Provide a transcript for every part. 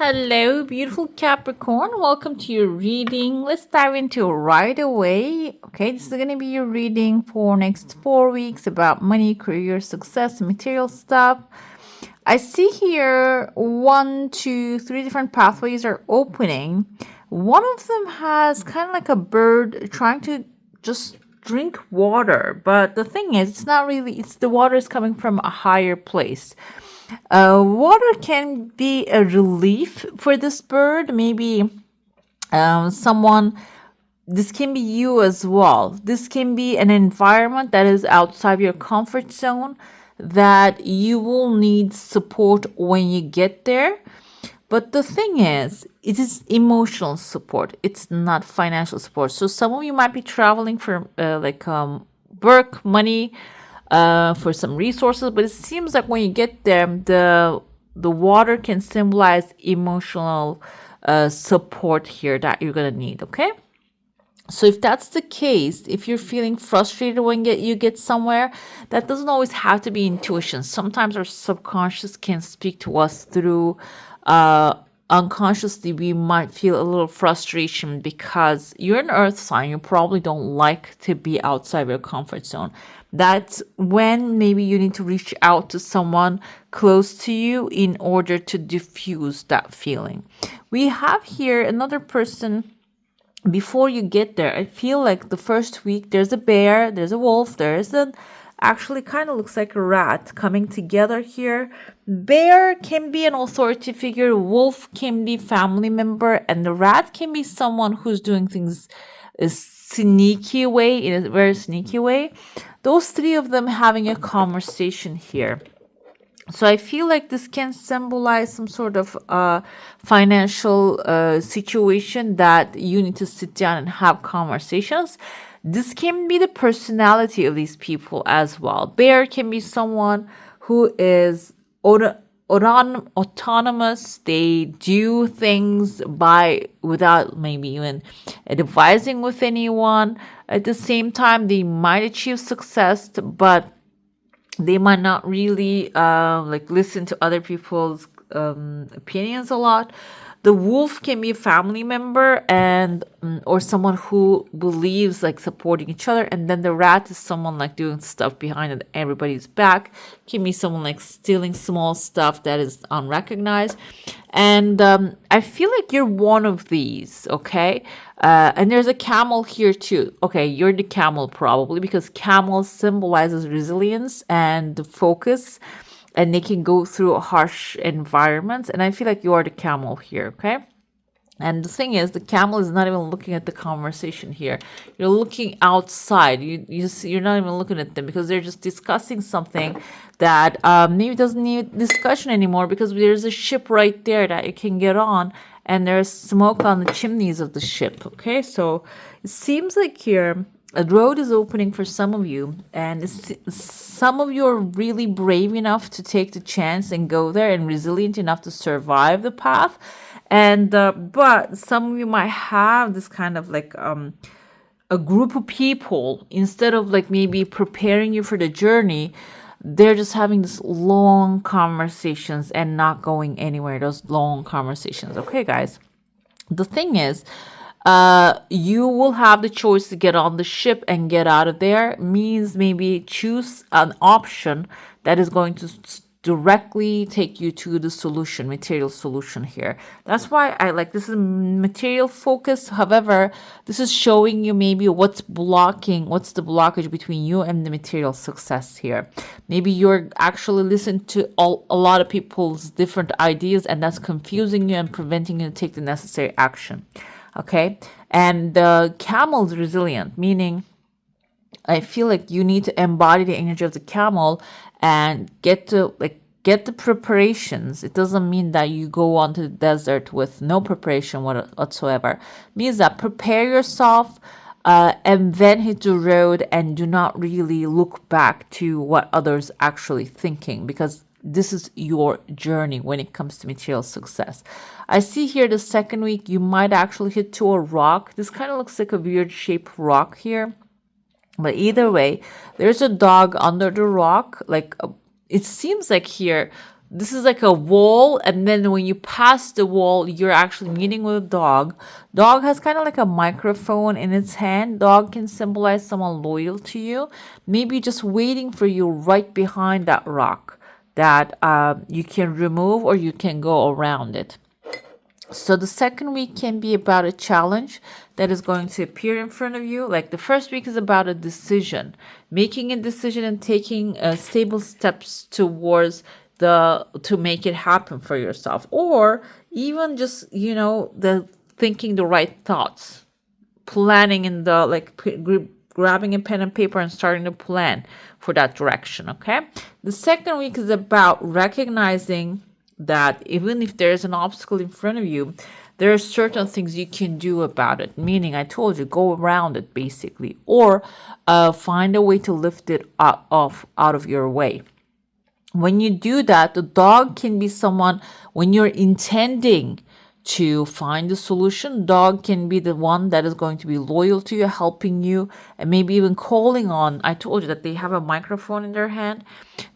Hello, beautiful Capricorn. Welcome to your reading. Let's dive into it right away. Okay, this is going to be your reading for next 4 weeks about money, career, success, material stuff. I see here one, two, three different pathways are opening. One of them has kind of like a bird trying to just drink water, but the thing is, it's not really, it's the water is coming from a higher place. Water can be a relief for this bird. Maybe someone, this can be you as well. This can be an environment that is outside your comfort zone that you will need support when you get there. But the thing is, it is emotional support. It's not financial support. So some of you might be traveling for work, money, for some resources, but it seems like when you get there, the water can symbolize emotional support here that you're gonna need. Okay. So if that's the case, if you're feeling frustrated when you get somewhere, that doesn't always have to be intuition. Sometimes our subconscious can speak to us through unconsciously. We might feel a little frustration because you're an earth sign. You probably don't like to be outside your comfort zone. That's when maybe you need to reach out to someone close to you in order to diffuse that feeling. We have here another person. Before you get there, I feel like the first week there's a bear, there's a wolf, there's a actually kind of looks like a rat coming together here. Bear can be an authority figure, wolf can be family member, and the rat can be someone who's doing things a sneaky way, in a very sneaky way. Those three of them having a conversation here. So I feel like this can symbolize some sort of financial situation that you need to sit down and have conversations. This can be the personality of these people as well. Bear can be someone who is autonomous. They do things without maybe even advising with anyone. At the same time, they might achieve success, but they might not really listen to other people's opinions a lot. The wolf can be a family member and or someone who believes like supporting each other, and then the rat is someone like doing stuff behind everybody's back. Can be someone like stealing small stuff that is unrecognized. And I feel like you're one of these, okay? And there's a camel here too. Okay, you're the camel probably because camel symbolizes resilience and the focus, and they can go through harsh environments. And I feel like you are the camel here, okay? And the thing is, the camel is not even looking at the conversation here. You're looking outside. You're not even looking at them because they're just discussing something that maybe doesn't need discussion anymore because there's a ship right there that you can get on, and there's smoke on the chimneys of the ship. Okay, so it seems like here a road is opening for some of you, and some of you are really brave enough to take the chance and go there, and resilient enough to survive the path. And but some of you might have this kind of like a group of people, instead of like maybe preparing you for the journey, they're just having this long conversations and not going anywhere. Those long conversations. Okay, guys. The thing is, you will have the choice to get on the ship and get out of there. Means maybe choose an option that is going to directly take you to the solution, material solution here. That's why I like this is material focus. However, this is showing you maybe what's the blockage between you and the material success here. Maybe you're actually listening to a lot of people's different ideas, and that's confusing you and preventing you to take the necessary action. Okay. And the camel's resilient, meaning I feel like you need to embody the energy of the camel and get the preparations. It doesn't mean that you go onto the desert with no preparation whatsoever. It means that prepare yourself and then hit the road, and do not really look back to what others actually thinking, because this is your journey when it comes to material success. I see here the second week you might actually hit to a rock. This kind of looks like a weird shaped rock here. But either way, there's a dog under the rock. It seems like here this is like a wall, and then when you pass the wall, you're actually meeting with a dog. Dog has kind of like a microphone in its hand. Dog can symbolize someone loyal to you, maybe just waiting for you right behind that rock that you can remove or you can go around it. So the second week can be about a challenge that is going to appear in front of you. Like the first week is about a decision, making a decision and taking stable steps towards to make it happen for yourself, or even just the thinking the right thoughts, planning in the grabbing a pen and paper and starting to plan for that direction. Okay, the second week is about recognizing that even if there's an obstacle in front of you, there are certain things you can do about it. Meaning, I told you, go around it basically, or find a way to lift it out of your way. When you do that, the dog can be someone, when you're intending to find a solution, dog can be the one that is going to be loyal to you, helping you, and maybe even calling on. I told you that they have a microphone in their hand.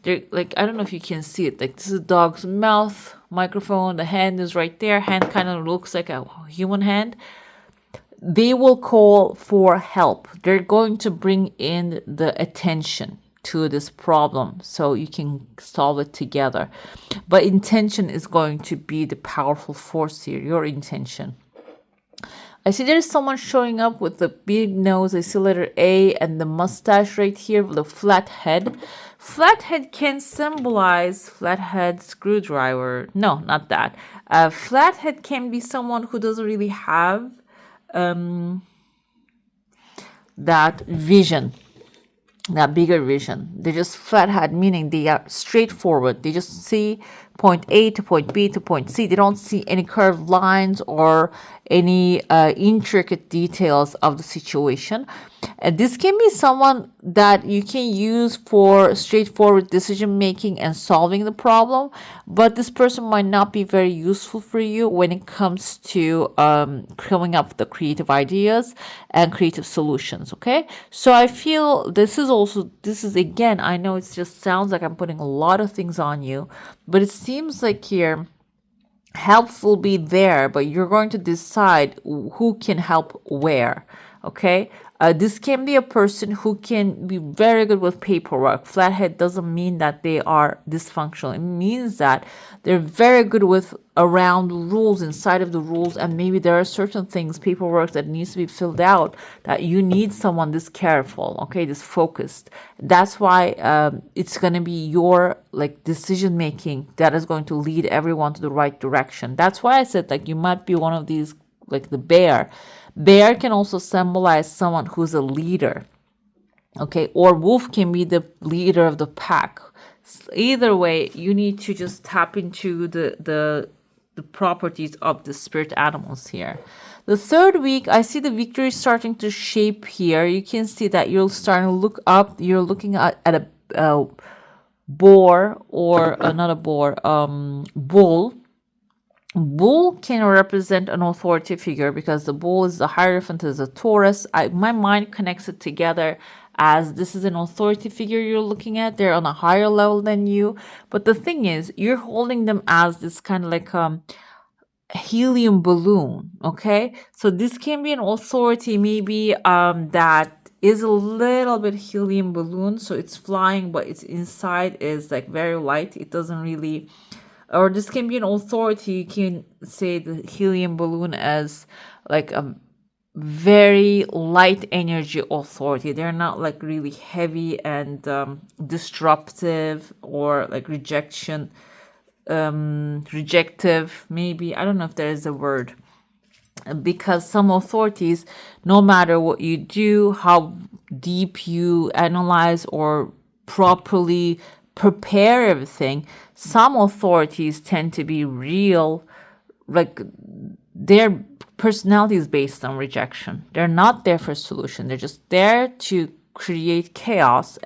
They're like, I don't know if you can see it, like this is dog's mouth microphone, the hand is right there, hand kind of looks like a human hand. They will call for help. They're going to bring in the attention to this problem so you can solve it together. But intention is going to be the powerful force here, your intention. I see there's someone showing up with a big nose. I see letter A and the mustache right here with a flat head. Flat head can symbolize flathead screwdriver. No, not that. Flat head can be someone who doesn't really have that vision, that bigger vision. They're just flathead, meaning they are straightforward. They just see point A to point B to point C. They don't see any curved lines or any intricate details of the situation. And this can be someone that you can use for straightforward decision making and solving the problem, but this person might not be very useful for you when it comes to coming up with the creative ideas and creative solutions. Okay, so I feel this is again, I know it just sounds like I'm putting a lot of things on you, but it seems like here help will be there, but you're going to decide who can help where. Okay, this can be a person who can be very good with paperwork. Flathead doesn't mean that they are dysfunctional. It means that they're very good with around rules, inside of the rules, and maybe there are certain things, paperwork that needs to be filled out, that you need someone this careful, okay, this focused. That's why it's going to be your decision making that is going to lead everyone to the right direction. That's why I said you might be one of these, like the bear. Bear can also symbolize someone who's a leader, okay? Or wolf can be the leader of the pack. Either way, you need to just tap into the properties of the spirit animals here. The third week, I see the victory starting to shape here. You can see that you're starting to look up. You're looking at a boar, or not a boar, bull. Bull can represent an authority figure because the bull is the Hierophant, is a Taurus. My mind connects it together as this is an authority figure you're looking at. They're on a higher level than you. But the thing is, you're holding them as this kind of like helium balloon, okay? So this can be an authority maybe that is a little bit helium balloon. So it's flying, but its inside is very light. It doesn't really... Or this can be an authority. You can say the helium balloon as a very light energy authority. They're not really heavy and disruptive or rejective, maybe. I don't know if there is a word. Because some authorities, no matter what you do, how deep you analyze or properly prepare everything, some authorities tend to be real, their personality is based on rejection. They're not there for a solution. They're just there to create chaos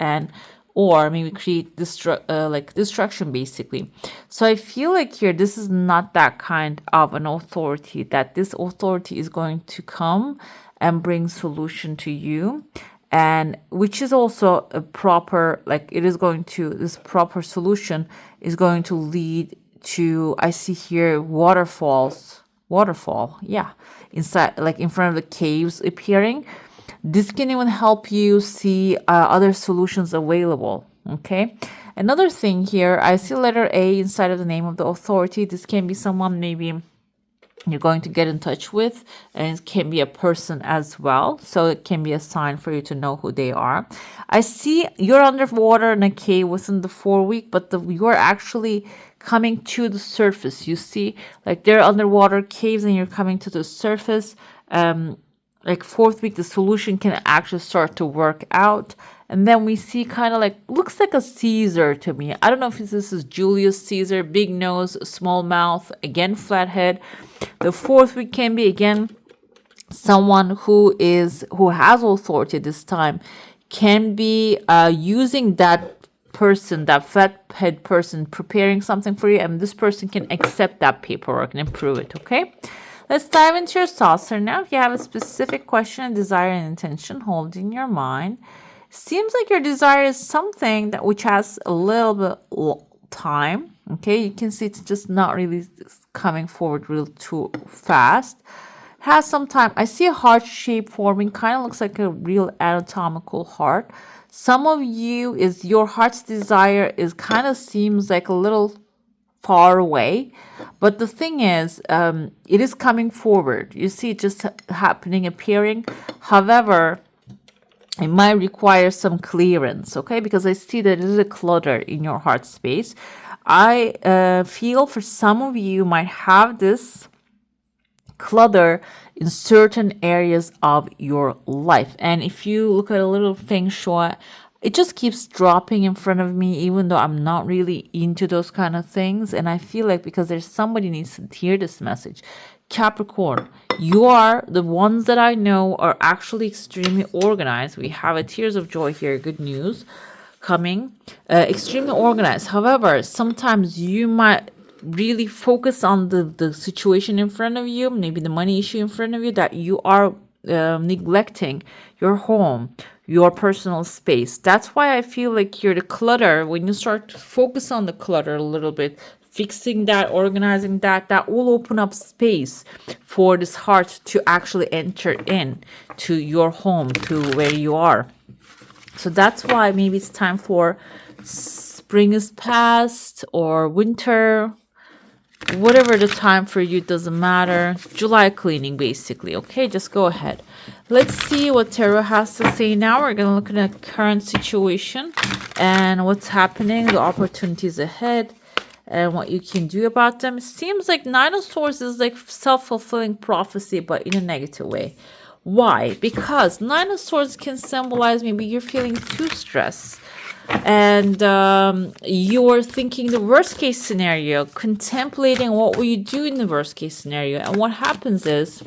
or maybe create destruction basically. So I feel here this is not that kind of an authority, that this authority is going to come and bring solution to you. and which is also a proper, like it is going to, this proper solution is going to lead to, I see here waterfall, yeah, inside, like in front of the caves appearing. This can even help you see other solutions available. Okay. Another thing here, I see letter A inside of the name of the authority. This can be someone maybe you're going to get in touch with, and it can be a person as well, so it can be a sign for you to know who they are. I see you're underwater in a cave within the 4 week, but you're actually coming to the surface. You see, like they're underwater caves and you're coming to the surface. Like 4th week, the solution can actually start to work out. And then we see kind of like, looks like a Caesar to me. I don't know if this is Julius Caesar, big nose, small mouth, again, flat head. The 4th week can be, again, someone who has authority this time, can be using that person, that flat head person, preparing something for you, and this person can accept that paperwork and approve it, okay? Let's dive into your saucer now. If you have a specific question, desire, and intention, hold in your mind. Seems like your desire is something that which has a little bit time. Okay, you can see it's just not really coming forward real too fast. Has some time. I see a heart shape forming. Kind of looks like a real anatomical heart. Some of you, is your heart's desire is kind of seems like a little far away, but the thing is, it is coming forward. You see it just happening, appearing. However, it might require some clearance, okay? Because I see that there is a clutter in your heart space. I feel for some of you might have this clutter in certain areas of your life. And if you look at a little feng shui, it just keeps dropping in front of me, even though I'm not really into those kind of things. And I feel like because there's somebody needs to hear this message. Capricorn, you are the ones that I know are actually extremely organized. We have a tears of joy here. Good news coming. Extremely organized. However, sometimes you might really focus on the situation in front of you, maybe the money issue in front of you, that you are neglecting your home, your personal space. That's why I feel like you're the clutter. When you start to focus on the clutter a little bit, fixing that, organizing that, that will open up space for this heart to actually enter in to your home, to where you are. So that's why maybe it's time for spring is past or winter, whatever the time for you, doesn't matter. July cleaning, basically. Okay, just go ahead. Let's see what tarot has to say now. We're going to look at the current situation and what's happening, the opportunities ahead, and what you can do about them. It seems like Nine of Swords is like self-fulfilling prophecy, but in a negative way. Why? Because Nine of Swords can symbolize maybe you're feeling too stressed, and you're thinking the worst case scenario, contemplating what will you do in the worst case scenario. And what happens is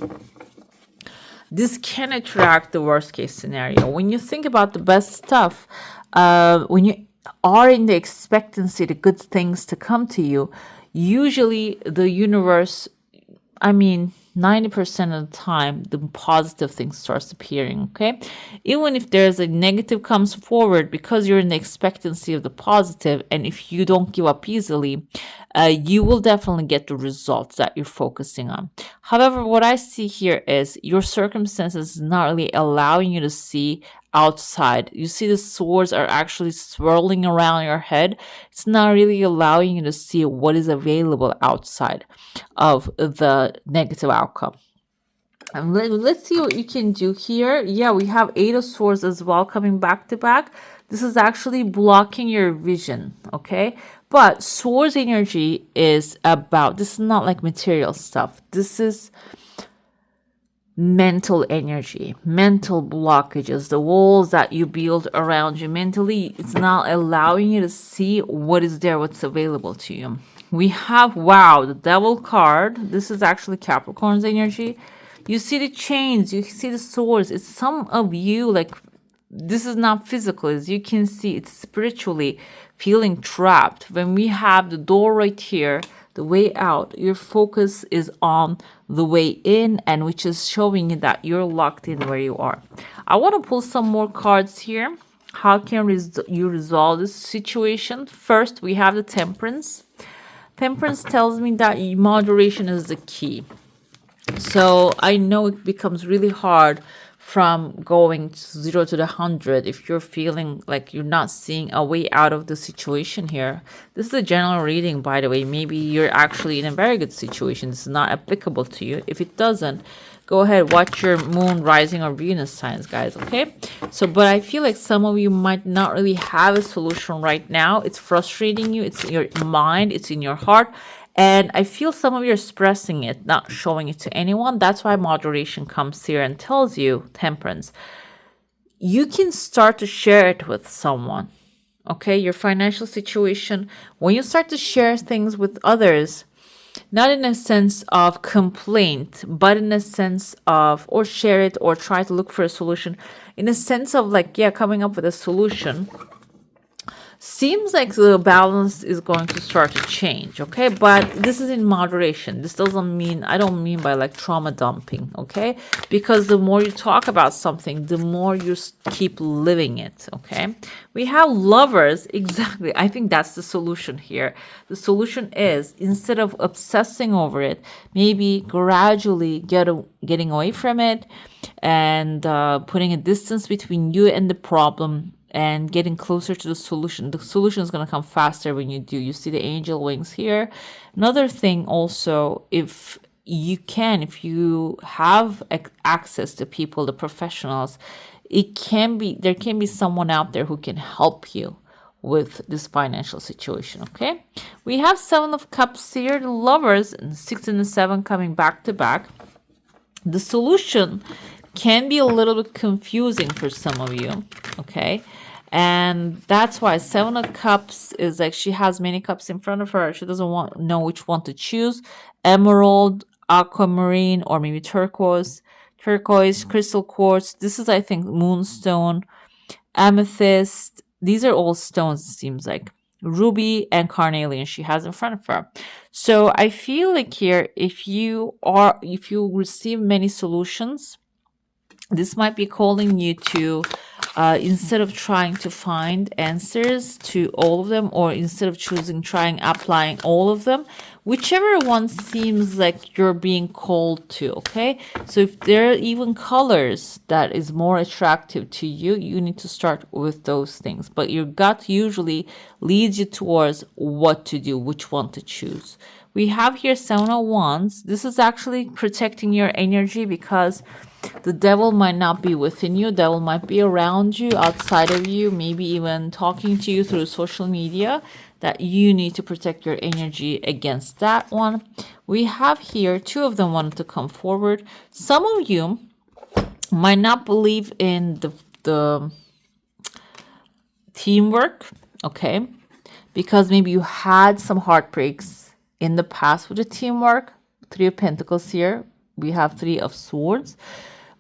this can attract the worst case scenario. When you think about the best stuff, when you are in the expectancy, the good things to come to you, usually the universe, 90% of the time, the positive things starts appearing, okay? Even if there's a negative comes forward, because you're in the expectancy of the positive, and if you don't give up easily, you will definitely get the results that you're focusing on. However, what I see here is your circumstances is not really allowing you to see outside. You see the swords are actually swirling around your head. It's not really allowing you to see what is available outside of the negative outcome. And let's see what you can do here. Yeah, we have Eight of Swords as well coming back to back. This is actually blocking your vision, okay? But Swords energy is about, this is not like material stuff. This is mental energy, mental blockages, the walls that you build around you mentally. It's not allowing you to see what is there, what's available to you. We have, wow, the Devil card. This is actually Capricorn's energy. You see the chains, you see the swords. It's some of you, like, this is not physical. As you can see, it's spiritually feeling trapped. When we have the door right here, the way out. Your focus is on the way in, and which is showing you that you're locked in where you are. I want to pull some more cards here. How can you resolve this situation? First, we have the Temperance. Temperance tells me that moderation is the key. So I know it becomes really hard from going 0 to the 100 if you're feeling like you're not seeing a way out of the situation here. This is a general reading, by the way. Maybe you're actually in a very good situation. This is not applicable to you. If it doesn't, go ahead, watch your moon, rising, or Venus signs, guys, okay? So, but I feel like some of you might not really have a solution right now. It's frustrating you. It's in your mind. It's in your heart. And I feel some of you are expressing it, not showing it to anyone. That's why moderation comes here and tells you, Temperance, you can start to share it with someone. Okay, your financial situation, when you start to share things with others, not in a sense of complaint, but in a sense of, or share it or try to look for a solution, in a sense of like, yeah, coming up with a solution, seems like the balance is going to start to change, okay? But this is in moderation. This doesn't mean, I don't mean by like trauma dumping, okay? Because the more you talk about something, the more you keep living it, okay? We have Lovers, exactly. I think that's the solution here. The solution is, instead of obsessing over it, maybe gradually getting away from it and putting a distance between you and the problem, and getting closer to the solution. The solution is going to come faster when you do. You see the angel wings here. Another thing also, if you have access to people, the professionals, there can be someone out there who can help you with this financial situation, okay? We have 7 of Cups here, the Lovers, and 6 and the 7 coming back to back. The solution can be a little bit confusing for some of you, okay? And that's why 7 of Cups is like she has many cups in front of her. She doesn't know which one to choose. Emerald, aquamarine, or maybe turquoise, crystal quartz. This is, I think, moonstone, amethyst. These are all stones, it seems like. Ruby and carnelian she has in front of her. So I feel like here, if you receive many solutions, this might be calling you to, instead of trying to find answers to all of them, or instead of trying applying all of them, whichever one seems like you're being called to, okay? So if there are even colors that is more attractive to you, you need to start with those things. But your gut usually leads you towards what to do, which one to choose. We have here 7 of Wands. This is actually protecting your energy, because the devil might not be within you. Devil might be around you, outside of you, maybe even talking to you through social media, that you need to protect your energy against that one. We have here 2 of them wanted to come forward. Some of you might not believe in the teamwork, okay? Because maybe you had some heartbreaks in the past with the teamwork. 3 of Pentacles here. We have 3 of Swords.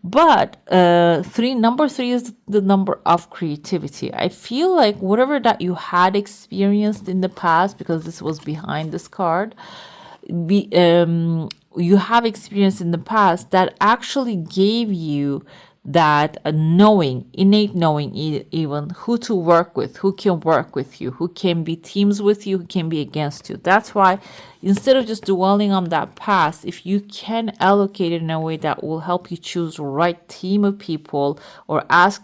But number 3 is the number of creativity. I feel like whatever that you had experienced in the past, because this was behind this card, you have experienced in the past that actually gave you that innate knowing, even who to work with, who can work with you, who can be teams with you, who can be against you. That's why, instead of just dwelling on that past, if you can allocate it in a way that will help you choose the right team of people, or ask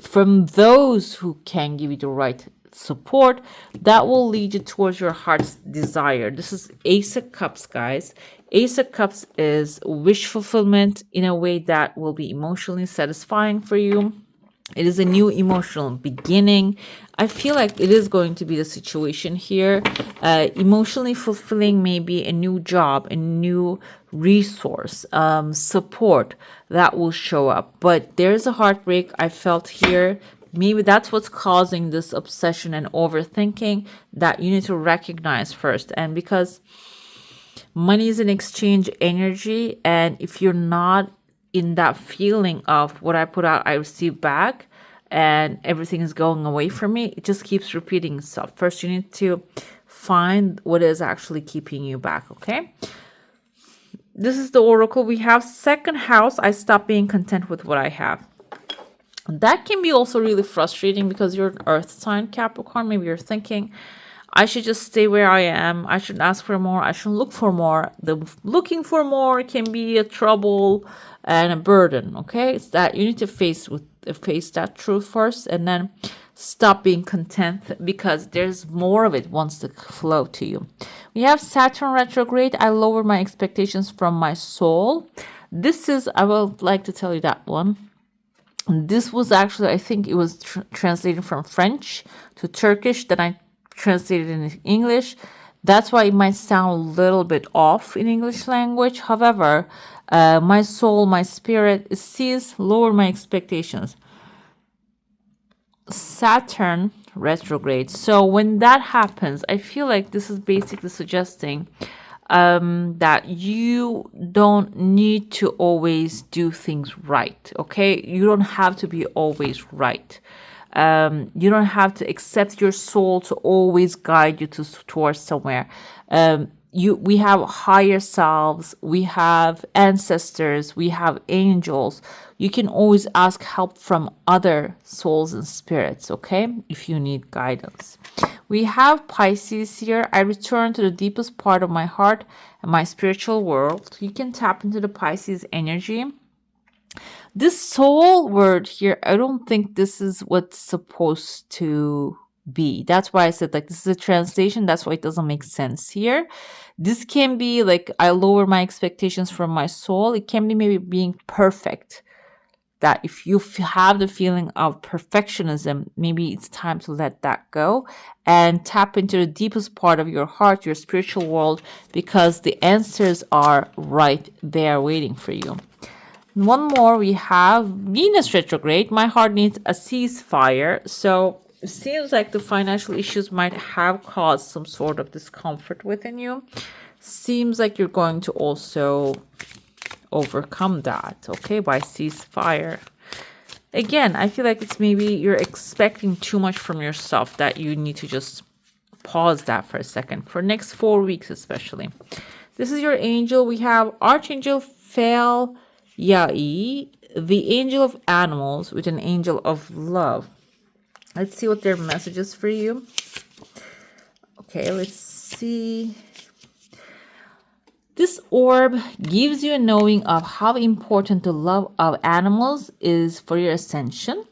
from those who can give you the right support, that will lead you towards your heart's desire. This is Ace of Cups, guys. Ace of Cups is wish fulfillment in a way that will be emotionally satisfying for you. It is a new emotional beginning. I feel like it is going to be the situation here. Emotionally fulfilling, maybe a new job, a new resource, support that will show up. But there's a heartbreak I felt here. Maybe that's what's causing this obsession and overthinking that you need to recognize first. And because money is an exchange energy, and if you're not in that feeling of what I put out, I receive back, and everything is going away from me, it just keeps repeating itself. First, you need to find what is actually keeping you back, okay? This is the oracle. We have second house. I stop being content with what I have. That can be also really frustrating because you're an earth sign, Capricorn. Maybe you're thinking, I should just stay where I am. I shouldn't ask for more. I shouldn't look for more. The looking for more can be a trouble and a burden. Okay, it's that you need to face that truth first, and then stop being content because there's more of it wants to flow to you. We have Saturn retrograde. I lower my expectations from my soul. I would like to tell you that one. This was actually, I think it was translated from French to Turkish. Then I translated in English. That's why it might sound a little bit off in English language. However, my soul, my spirit sees lower my expectations. Saturn retrograde. So when that happens, I feel like this is basically suggesting that you don't need to always do things right. Okay, you don't have to be always right. You don't have to accept your soul to always guide you towards somewhere. We have higher selves, we have ancestors, we have angels. You can always ask help from other souls and spirits, okay, if you need guidance. We have Pisces here. I return to the deepest part of my heart and my spiritual world. You can tap into the Pisces energy. This soul word here, I don't think this is what's supposed to be. That's why I said like this is a translation. That's why it doesn't make sense here. This can be like I lower my expectations from my soul. It can be maybe being perfect. That if you have the feeling of perfectionism, maybe it's time to let that go and tap into the deepest part of your heart, your spiritual world, because the answers are right there waiting for you. One more, we have Venus retrograde. My heart needs a ceasefire. So it seems like the financial issues might have caused some sort of discomfort within you. Seems like you're going to also overcome that, okay, by ceasefire. Again, I feel like it's maybe you're expecting too much from yourself that you need to just pause that for a second, for next 4 weeks especially. This is your angel. We have Archangel Phael Yai, the angel of animals with an angel of love. Let's see what their message is for you. Okay, let's see. This orb gives you a knowing of how important the love of animals is for your ascension.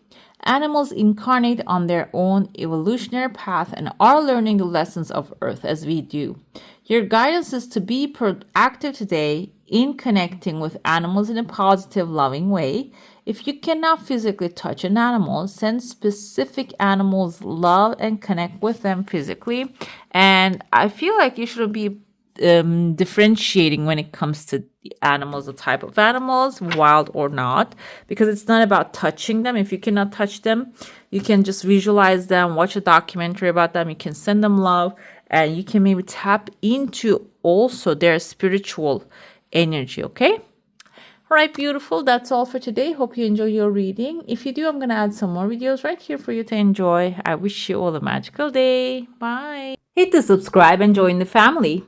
Animals incarnate on their own evolutionary path and are learning the lessons of Earth as we do. Your guidance is to be proactive today in connecting with animals in a positive, loving way. If you cannot physically touch an animal, send specific animals love and connect with them physically. And I feel like you shouldn't be differentiating when it comes to animals, the type of animals, wild or not, because it's not about touching them. If you cannot touch them, you can just visualize them, watch a documentary about them, you can send them love, and you can maybe tap into also their spiritual energy. Okay, all right, beautiful. That's all for today. Hope you enjoy your reading. If you do, I'm going to add some more videos right here for you to enjoy. I wish you all a magical day. Bye. Hit the subscribe and join the family.